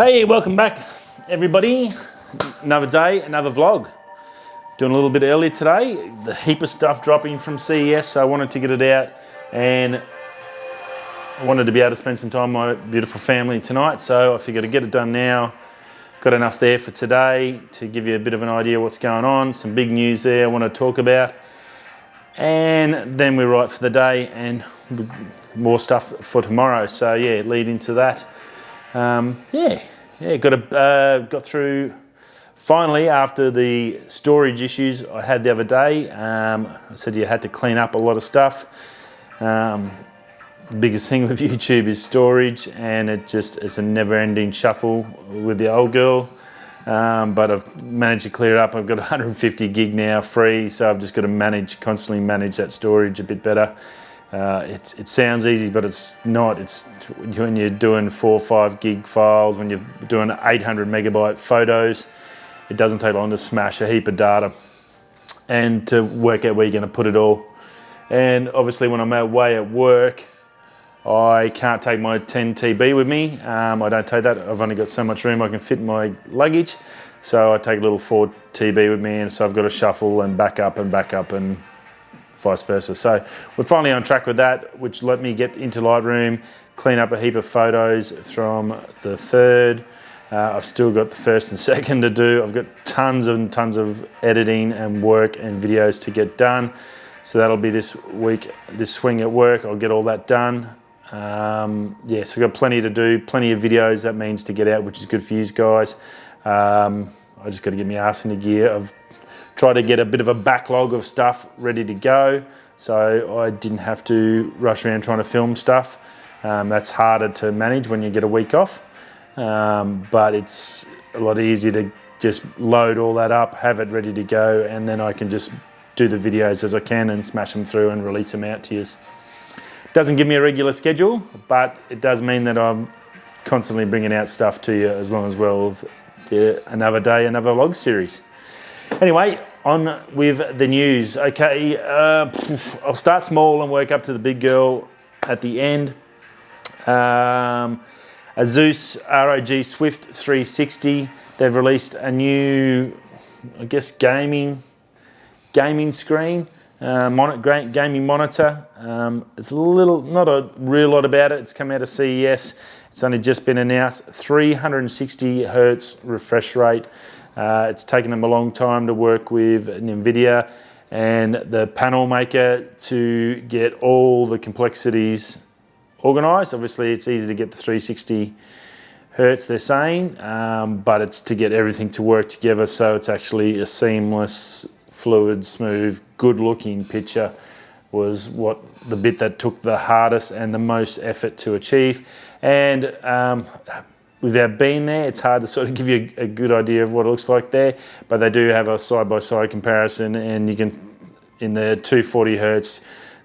Hey, welcome back everybody. Another day, another vlog. Doing a little bit early today. The heap of stuff dropping from CES, so I wanted to get it out and I wanted to be able to spend some time with my beautiful family tonight, so I figured I'd get it done now. Got enough there for today to give you a bit of an idea of what's going on. Some big news there I want to talk about. And then we're right for the day and more stuff for tomorrow. So yeah, lead into that. Got through finally after the storage issues I had the other day. I said you had to clean up a lot of stuff. The biggest thing with YouTube is storage, and it's a never-ending shuffle with the old girl. But I've managed to clear it up. I've got 150 gig now free, so I've just got to constantly manage that storage a bit better. It sounds easy, but it's not. It's when you're doing 4 or 5 gig files, when you're doing 800 megabyte photos, it doesn't take long to smash a heap of data and to work out where you're going to put it all. And obviously when I'm away at work, I can't take my 10 TB with me. I don't take that. I've only got so much room I can fit in my luggage. So I take a little 4 TB with me, and so I've got to shuffle and back up and vice versa. So we're finally on track with that, which let me get into Lightroom, clean up a heap of photos from the 3rd. I've still got the 1st and 2nd to do. I've got tons and tons of editing and work and videos to get done. So that'll be this week, this swing at work. I'll get all that done. So I've got plenty to do, plenty of videos that means to get out, which is good for you guys. I just got to get my ass into gear. I've tried to get a bit of a backlog of stuff ready to go, so I didn't have to rush around trying to film stuff. That's harder to manage when you get a week off, but it's a lot easier to just load all that up, have it ready to go, and then I can just do the videos as I can and smash them through and release them out to you. Doesn't give me a regular schedule, but it does mean that I'm constantly bringing out stuff to you as long as another day, another vlog series. Anyway, on with the news. Okay, I'll start small and work up to the big girl at the end. Asus ROG Swift 360. They've released a new, I guess, gaming screen, gaming monitor. It's not a real lot about it. It's come out of CES. It's only just been announced. 360 hertz refresh rate. It's taken them a long time to work with NVIDIA and the panel maker to get all the complexities organized. Obviously, it's easy to get the 360 hertz, they're saying, but it's to get everything to work together so it's actually a seamless, fluid, smooth, good-looking picture was what the bit that took the hardest and the most effort to achieve. And without being there, it's hard to sort of give you a good idea of what it looks like there, but they do have a side-by-side comparison, and you can, in the 240 hertz,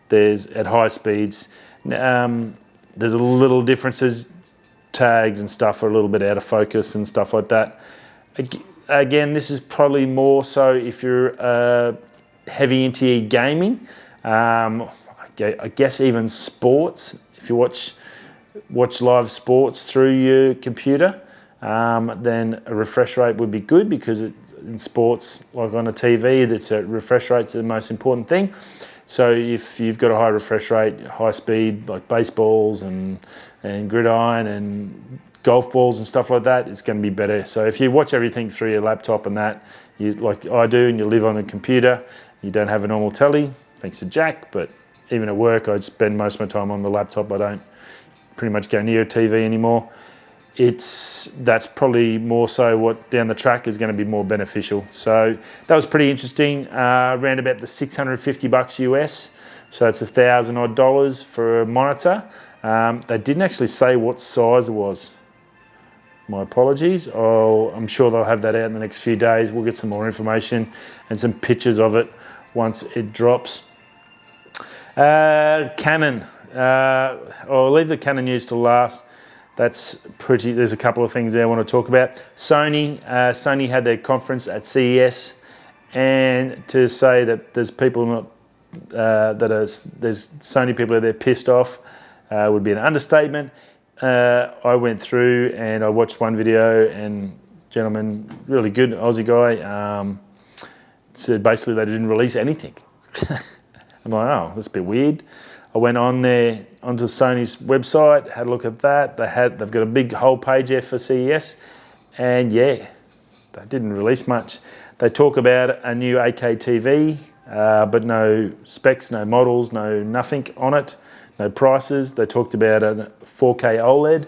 there's at high speeds, there's a little differences, tags and stuff are a little bit out of focus and stuff like that. Again, this is probably more so if you're heavy into your gaming, I guess even sports, if you watch live sports through your computer, then a refresh rate would be good, because in sports, like on a TV, refresh rate's the most important thing. So if you've got a high refresh rate, high speed, like baseballs and gridiron and golf balls and stuff like that, it's going to be better. So if you watch everything through your laptop and that, like I do, and you live on a computer, you don't have a normal telly, thanks to Jack, but even at work, I spend most of my time on the laptop. I don't pretty much go near a TV anymore. That's probably more so what down the track is going to be more beneficial. So that was pretty interesting. Around about the $650 US, so it's $1,000 odd for a monitor. They didn't actually say what size it was. My apologies. I'm sure they'll have that out in the next few days. We'll get some more information and some pictures of it once it drops. Canon. I'll leave the Canon news till last. There's a couple of things there I want to talk about. Sony had their conference at CES, and to say that there's people there's Sony people that they're pissed off would be an understatement. I went through and I watched one video, and gentleman, really good Aussie guy, said basically they didn't release anything. I'm like, oh, that's a bit weird. I went on there, onto Sony's website, had a look at that. They've got a big whole page there for CES, and yeah, they didn't release much. They talk about a new 8K TV, but no specs, no models, no nothing on it, no prices. They talked about a 4K OLED.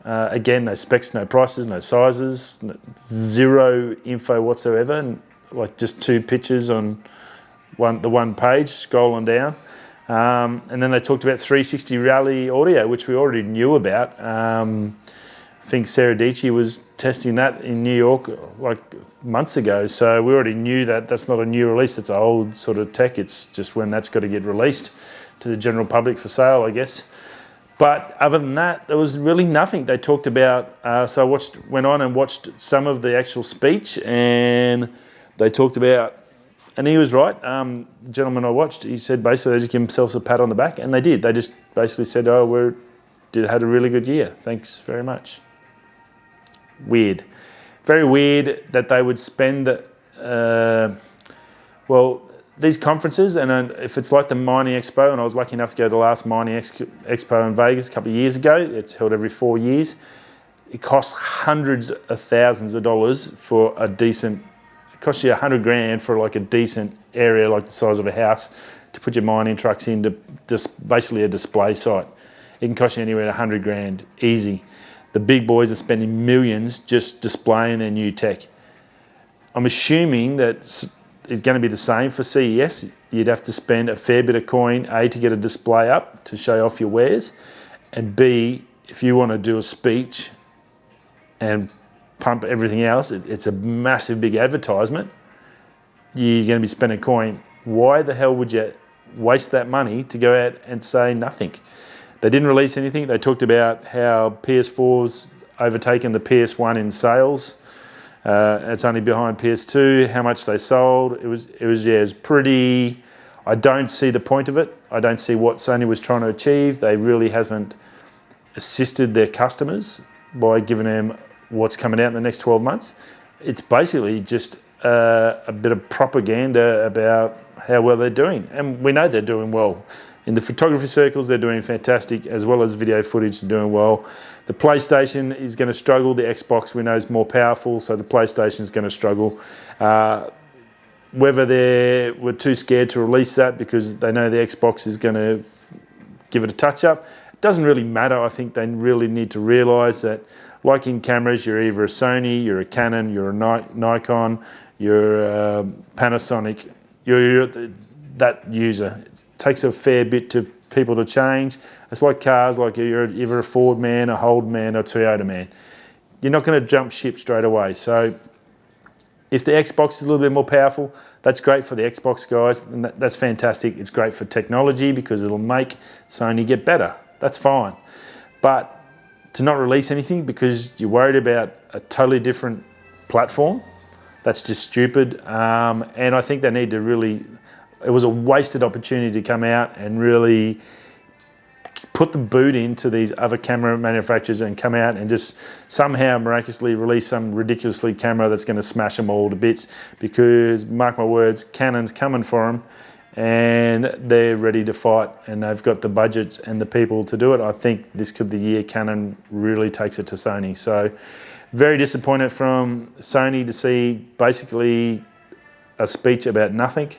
Again, no specs, no prices, no sizes, zero info whatsoever, and like just 2 pictures on the one page, scrolling down. And then they talked about 360 reality audio, which we already knew about. I think Sarah Dietschy was testing that in New York like months ago, so we already knew that that's not a new release, it's old sort of tech. It's just when that's got to get released to the general public for sale, I guess. But other than that, there was really nothing. They talked about, so I went on and watched some of the actual speech, and they talked about, and he was right, the gentleman I watched, he said basically they just give themselves a pat on the back, and they did. They just basically said, oh, had a really good year, thanks very much. Weird. Very weird that they would spend, these conferences, and if it's like the Mining Expo, and I was lucky enough to go to the last Mining Expo in Vegas a couple of years ago, it's held every 4 years, it costs hundreds of thousands of dollars for a decent, it costs you $100,000 for like a decent area like the size of a house to put your mining trucks into basically a display site. It can cost you anywhere to $100,000, easy. The big boys are spending millions just displaying their new tech. I'm assuming that it's going to be the same for CES. You'd have to spend a fair bit of coin, A, to get a display up to show off your wares, and B, if you want to do a speech and pump everything else, it's a massive big advertisement. You're going to be spending coin. Why the hell would you waste that money to go out and say nothing? They didn't release anything. They talked about how PS4's overtaken the PS1 in sales. It's only behind PS2, how much they sold. It was pretty, I don't see the point of it. I don't see what Sony was trying to achieve. They really haven't assisted their customers by giving them what's coming out in the next 12 months. It's basically just a bit of propaganda about how well they're doing. And we know they're doing well. In the photography circles, they're doing fantastic, as well as video footage, they're doing well. The PlayStation is going to struggle. The Xbox, we know, is more powerful, so the PlayStation is going to struggle. Whether they were too scared to release that because they know the Xbox is going to give it a touch-up, it doesn't really matter. I think they really need to realise that, like in cameras, you're either a Sony, you're a Canon, you're a Nikon, you're a Panasonic, you're that user. It takes a fair bit to people to change. It's like cars, like you're either a Ford man, a Hold man, or a Toyota man. You're not going to jump ship straight away. So if the Xbox is a little bit more powerful, that's great for the Xbox guys, and that's fantastic. It's great for technology because it'll make Sony get better. That's fine. But to not release anything because you're worried about a totally different platform, that's just stupid. And I think they need to really, it was a wasted opportunity to come out and really put the boot into these other camera manufacturers and come out and just somehow miraculously release some ridiculously camera that's going to smash them all to bits, because mark my words, Canon's coming for them and they're ready to fight, and they've got the budgets and the people to do it. I think this could be the year Canon really takes it to Sony. So very disappointed from Sony to see basically a speech about nothing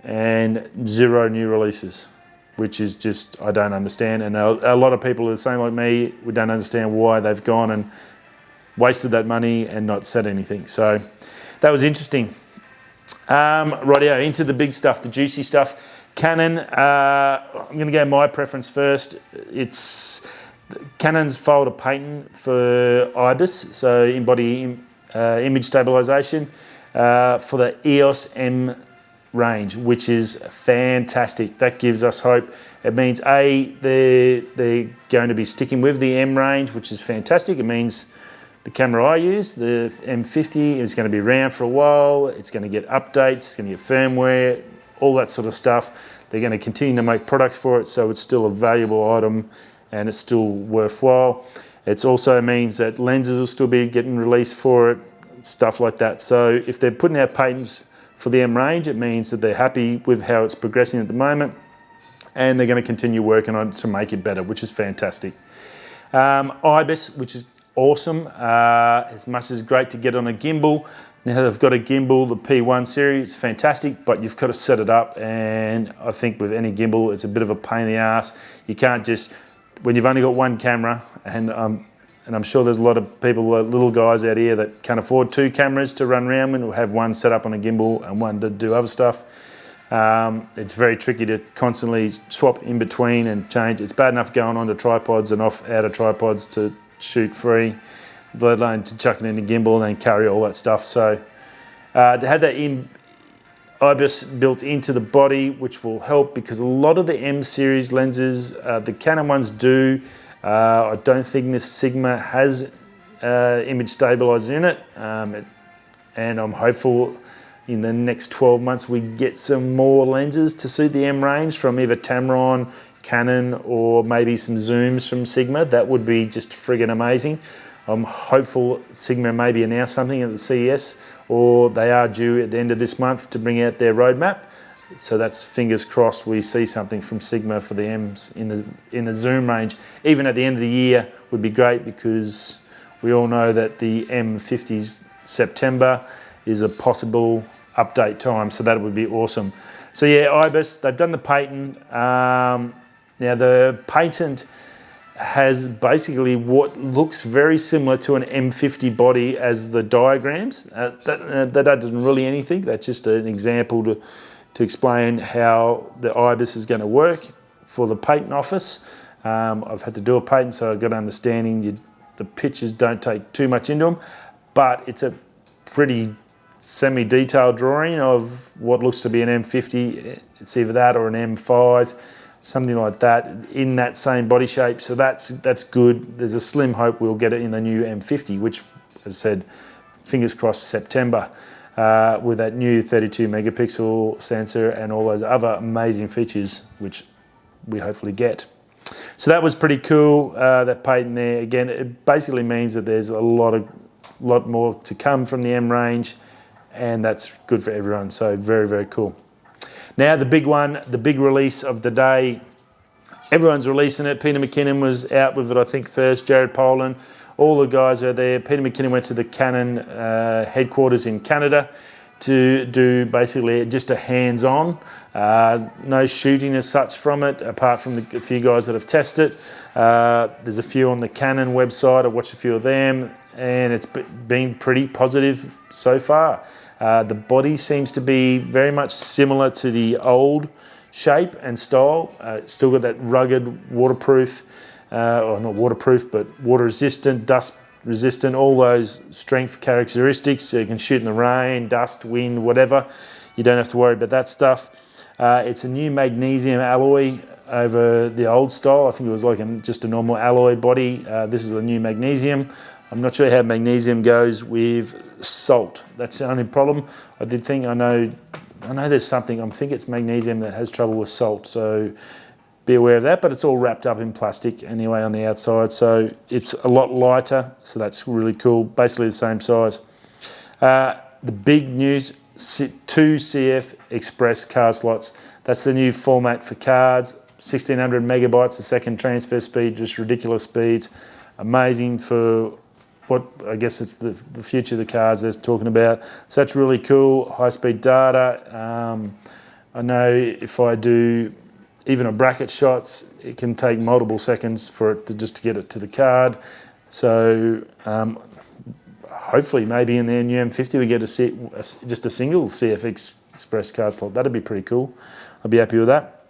and 0 new releases, which is just, I don't understand. And a lot of people are the same like me. We don't understand why they've gone and wasted that money and not said anything. So that was interesting. Rightio, into the big stuff, the juicy stuff. Canon, I'm going to go my preference first. Canon's filed a patent for IBIS, so in-body image stabilization, for the EOS M range, which is fantastic. That gives us hope. It means they're going to be sticking with the M range, which is fantastic. It means the camera I use, the M50, is going to be around for a while. It's going to get updates, it's going to get firmware, all that sort of stuff. They're going to continue to make products for it, so it's still a valuable item and it's still worthwhile. It also means that lenses will still be getting released for it, stuff like that. So if they're putting out patents for the M range, it means that they're happy with how it's progressing at the moment, and they're going to continue working on it to make it better, which is fantastic. IBIS, which is awesome. As much as great to get on a gimbal. Now they've got a gimbal, the P1 series, fantastic, but you've got to set it up, and I think with any gimbal, it's a bit of a pain in the ass. You can't just, when you've only got one camera, and I'm sure there's a lot of people, little guys out here that can't afford two cameras to run around with, will have one set up on a gimbal and one to do other stuff. It's very tricky to constantly swap in between and change. It's bad enough going onto tripods and out of tripods to shoot free, let alone to chuck it in the gimbal and then carry all that stuff. So to have that IBIS built into the body, which will help, because a lot of the M series lenses, the Canon ones do. I don't think this Sigma has image stabilizer in it, and I'm hopeful in the next 12 months we get some more lenses to suit the M range from either Tamron, Canon, or maybe some zooms from Sigma. That would be just friggin' amazing. I'm hopeful Sigma maybe announce something at the CES, or they are due at the end of this month to bring out their roadmap. So that's fingers crossed we see something from Sigma for the M's in the zoom range. Even at the end of the year would be great, because we all know that the M50's September is a possible update time, so that would be awesome. So yeah, IBIS, they've done the patent. Now the patent has basically what looks very similar to an M50 body as the diagrams. That doesn't really anything. That's just an example to explain how the IBIS is going to work for the patent office. I've had to do a patent, so I've got an understanding. The pictures don't take too much into them, but it's a pretty semi-detailed drawing of what looks to be an M50. It's either that or an M5, something like that, in that same body shape. So that's good. There's a slim hope we'll get it in the new M50, which, as I said, fingers crossed, September, with that new 32 megapixel sensor and all those other amazing features which we hopefully get. So that was pretty cool, that patent there. Again, it basically means that there's a lot more to come from the M range, and that's good for everyone. So very, very cool. Now the big one, the big release of the day. Everyone's releasing it. Peter McKinnon was out with it, I think, first. Jared Poland, all the guys are there. Peter McKinnon went to the Canon headquarters in Canada to do basically just a hands-on. No shooting as such from it, apart from a few guys that have tested it. There's a few on the Canon website. I watched a few of them, and it's been pretty positive so far. The body seems to be very much similar to the old shape and style. Still got that rugged, waterproof, or not waterproof, but water resistant, dust resistant, all those strength characteristics. So you can shoot in the rain, dust, wind, whatever. You don't have to worry about that stuff. It's a new magnesium alloy over the old style. I think it was like just a normal alloy body. This is a new magnesium. I'm not sure how magnesium goes with salt. That's the only problem. I know there's something, I think it's magnesium that has trouble with salt, so be aware of that, but it's all wrapped up in plastic anyway on the outside, so it's a lot lighter, so that's really cool. Basically the same size. The big news, 2 CF Express card slots. That's the new format for cards. 1600 megabytes a second transfer speed, just ridiculous speeds. Amazing for what I guess it's the future of the cards they're talking about. So that's really cool. High-speed data. I know if I do even a bracket shots, it can take multiple seconds for it to get it to the card. So hopefully maybe in the new M50 we get just a single CF Express card slot. That'd be pretty cool. I'd be happy with that.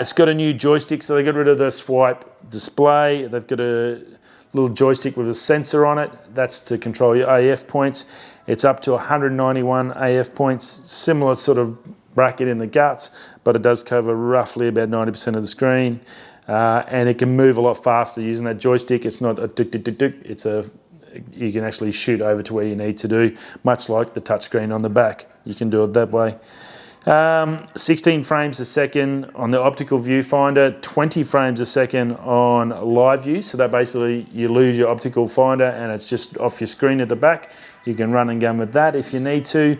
It's got a new joystick, so they got rid of the swipe display. They've got a little joystick with a sensor on it. That's to control your AF points. It's up to 191 AF points, similar sort of bracket in the guts, but it does cover roughly about 90% of the screen. And it can move a lot faster using that joystick. It's not a tick-tick-tick-tick. You can actually shoot over to where you need to do, much like the touchscreen on the back. You can do it that way. 16 frames a second on the optical viewfinder, 20 frames a second on live view. So that basically you lose your optical finder and it's just off your screen at the back. You can run and gun with that if you need to.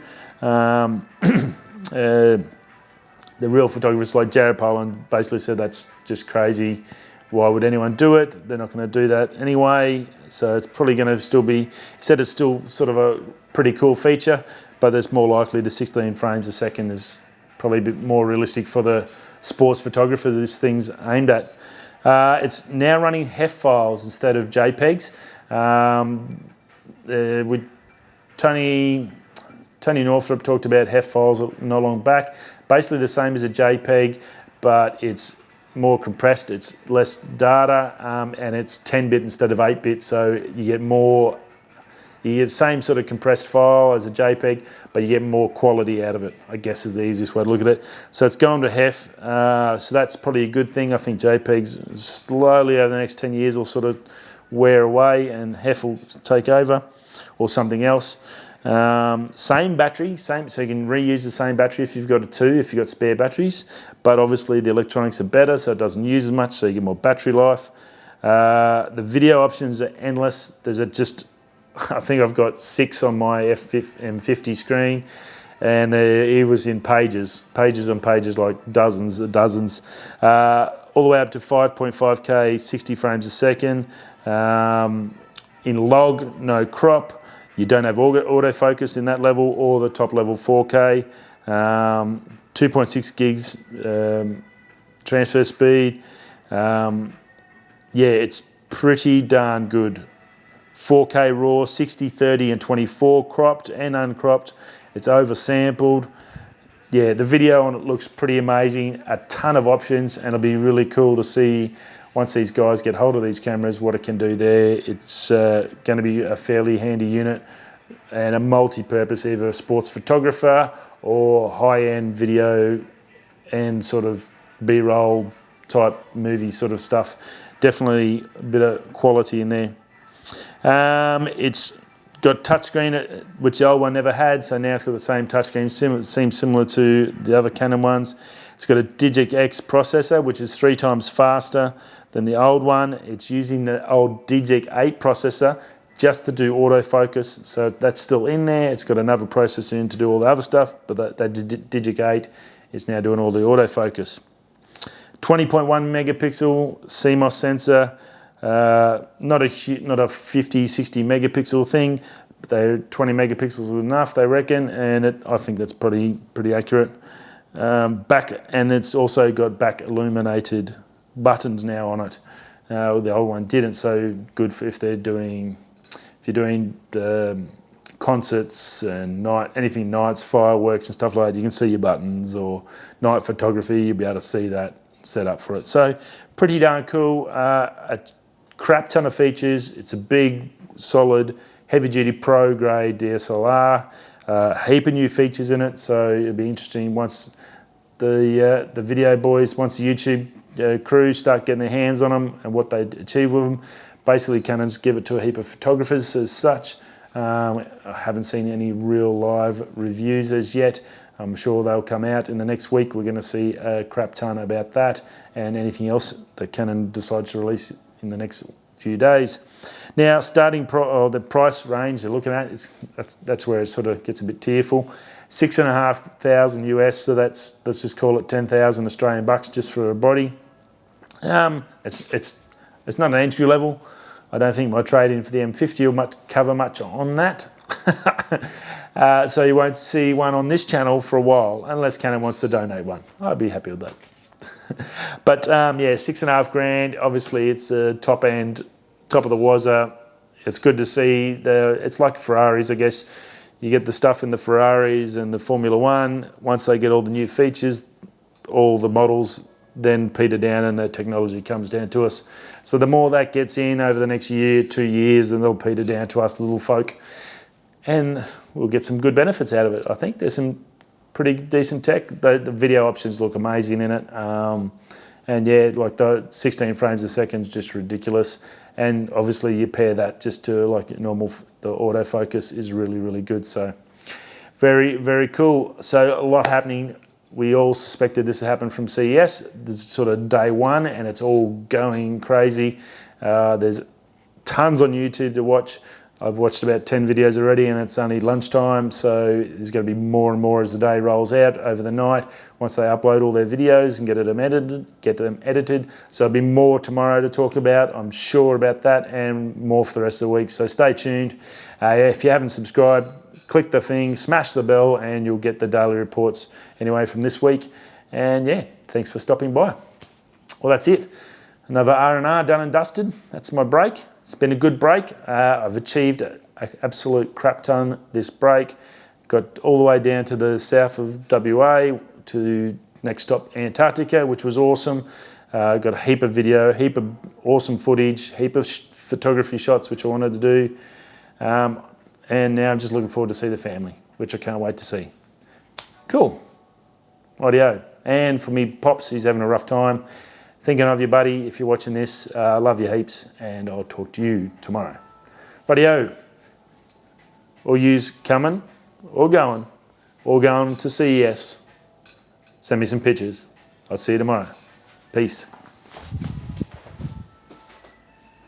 The real photographers like Jpeg basically said that's just crazy. Why would anyone do it? They're not going to do that anyway. So it's probably going to still be, he said it's still sort of a pretty cool feature, but it's more likely the 16 frames a second is probably a bit more realistic for the sports photographer that this thing's aimed at. It's now running Heif files instead of JPEGs. With Tony Northrup talked about Heif files not long back. Basically the same as a JPEG, but it's more compressed, it's less data, and it's 10-bit instead of 8-bit, so you get more, you get the same sort of compressed file as a JPEG, but you get more quality out of it, I guess is the easiest way to look at it. So it's going to Heif, so that's probably a good thing. I think JPEGs slowly over the next 10 years will sort of wear away and Heif will take over, or something else. Same battery, so you can reuse the same battery if you've got if you've got spare batteries, but obviously the electronics are better, so it doesn't use as much, so you get more battery life. The video options are endless. There's I think I've got 6 on my M50 screen, and it was in pages on pages, like dozens. All the way up to 5.5K, 60 frames a second. In log, no crop. You don't have autofocus in that level or the top level 4K. 2.6 gigs transfer speed. Yeah, it's pretty darn good. 4K RAW, 60, 30 and 24 cropped and uncropped. It's oversampled. Yeah, the video on it looks pretty amazing. A ton of options, and it'll be really cool to see once these guys get hold of these cameras, what it can do there. It's going to be a fairly handy unit and a multi-purpose, either a sports photographer or high-end video and sort of B-roll type movie sort of stuff. Definitely a bit of quality in there. It's got touchscreen, which the old one never had, so now it's got the same touchscreen. Seems similar to the other Canon ones. It's got a Digic X processor, which is 3 times faster than the old one. It's using the old Digic 8 processor just to do autofocus, so that's still in there. It's got another processor in to do all the other stuff, but that Digic 8 is now doing all the autofocus. 20.1 megapixel CMOS sensor, not a 50, 60 megapixel thing, but 20 megapixels is enough, they reckon, and I think that's pretty accurate. And it's also got back illuminated buttons now on it. The old one didn't, so good for if you're doing concerts and anything nights, fireworks and stuff like that. You can see your buttons, or night photography, you'll be able to see that set up for it. So pretty darn cool. A crap ton of features. It's a big, solid, heavy-duty pro grade DSLR. A heap of new features in it, so it'll be interesting once the video boys, once the YouTube crew start getting their hands on them and what they achieve with them. Basically, Canon's give it to a heap of photographers as such. I haven't seen any real live reviews as yet. I'm sure they'll come out in the next week. We're going to see a crap ton about that and anything else that Canon decides to release in the next few days. Now, the price range they're looking at, that's where it sort of gets a bit tearful. $6,500 US, so let's just call it 10,000 Australian bucks just for a body. It's not an entry level. I don't think my trade-in for the M50 will cover much on that. So you won't see one on this channel for a while, unless Canon wants to donate one. I'd be happy with that. But yeah, $6,500. Obviously, it's a top end, top of the wazoo. It's good to see. It's like Ferraris, I guess. You get the stuff in the Ferraris and the Formula One. Once they get all the new features, all the models then peter down and the technology comes down to us. So the more that gets in over the next year, 2 years, then they'll peter down to us little folk. And we'll get some good benefits out of it. I think there's some pretty decent tech. The video options look amazing in it. And yeah, like the 16 frames a second is just ridiculous. And obviously you pair that just to like normal, the autofocus is really, really good. So very, very cool. So a lot happening we all suspected this would happen from CES. This is sort of day one and it's all going crazy. There's tons on YouTube to watch. I've watched about 10 videos already and it's only lunchtime, so there's going to be more and more as the day rolls out over the night once they upload all their videos and get them edited. So there'll be more tomorrow to talk about, I'm sure about that, and more for the rest of the week, so stay tuned. If you haven't subscribed, click the thing, smash the bell, and you'll get the daily reports anyway from this week. And yeah, thanks for stopping by. Well, that's it. Another R&R done and dusted. That's my break. It's been a good break. I've achieved an absolute crap ton this break. Got all the way down to the south of WA to next stop Antarctica, which was awesome. Got a heap of video, heap of awesome footage, heap of photography shots, which I wanted to do. And now I'm just looking forward to see the family, which I can't wait to see. Cool. Rightio. And for me, Pops, he's having a rough time. Thinking of you, buddy. If you're watching this, I love you heaps, and I'll talk to you tomorrow. Rightio. Or yous coming, or going to CES. Send me some pictures. I'll see you tomorrow. Peace.